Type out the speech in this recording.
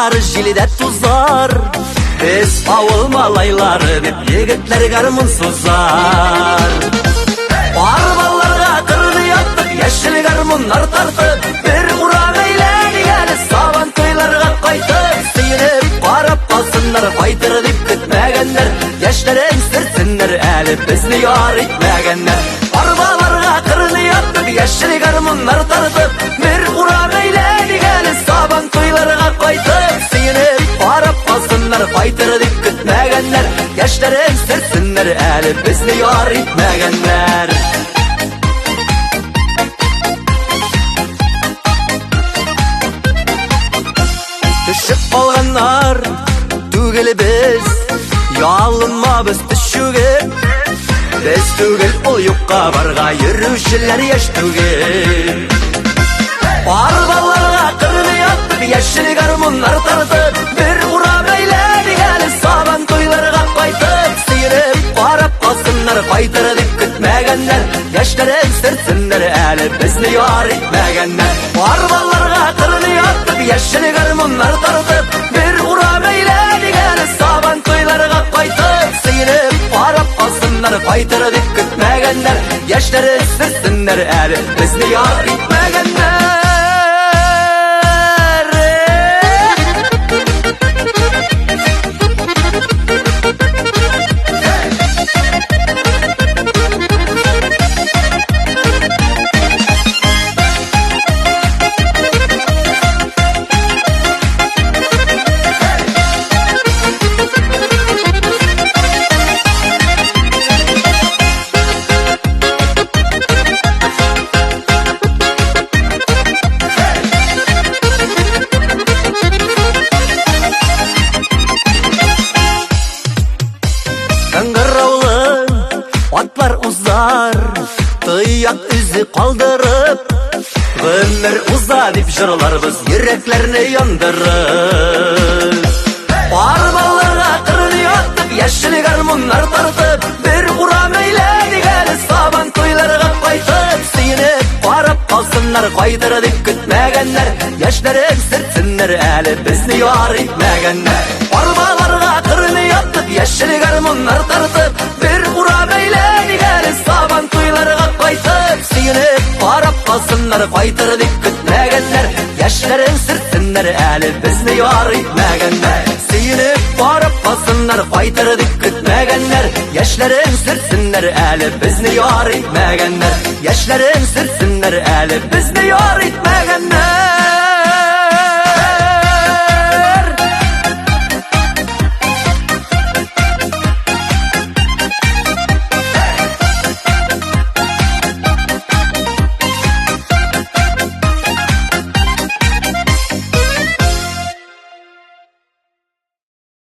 Kar jilide tuzlar, biz avul malayları dep yigitler garmın suzar. Arbalarga kırını yaptık, yeşil garmınlar tartıp, bir uran eyledi geli saban toylarga kaytıp. Sıyınıp qarap kalsınlar, faytır dip kütmegenler, yaşların sırtınlar, eli bizni yar etmegenler. Arbalarga kırını yaptık, yeşil garmınlar tartıp, bir uran eyledi geli saban toylarga kaytıp. Sıyınıp qarap kalsınlar, faytır dip kütmegenler, yaşların sırtınlar, eli bizni yar etmegenler. Düşüp olganlar tügeli biz, yalınma biz düşügel. Biz tügel ol yukka barga yürüşler yaş tügel. Arbalarga kırını yaptık, yeşil garmınlar tartıp, bir ura beyledi geli saban toylarga kaytıp. Sıyırıp qarap kalsınlar, faytır dip kütmegenler, yaşların sırtınlar, eli bizni yar etmegenler. Arbalarga kırını yaptık, yeşil garmınlar tartıp, bir ura beyledi geli saban toylarga kaytıp. Sıyırıp qarap kalsınlar, faytır dip kütmegenler, yaşların sırtınlar, eli bizni yar etmegenler. Kangıravlı atlar uzar, tıyak izi kaldırıp, ömür uza dip jırlar biz yüreklerini yandırıp. Arbalarga kırını yaptık, yeşil garmınlar tartıp, bir uram eyledi geli saban toylarga kaytıp. Sıyınıp qarap kalsınlar, faytır dip kütmegenler, yaşların sırtınlar, eli bizni yar etmegenler. Arbalarga kırını yaptık, yeşil garmınlar tartıp, bir uram eyledi geli saban toylarga kaytıp. Sıyınıp qarap kalsınlar, faytır dip kütmegenler, yaşların sırtınlar, eli bizni yar etmegenler. Sıyınıp qarap kalsınlar, faytır dip kütmegenler, yaşların sırtınlar, eli bizni yar etmegenler. Yaşların sırtınlar, eli bizni yar etmegenler.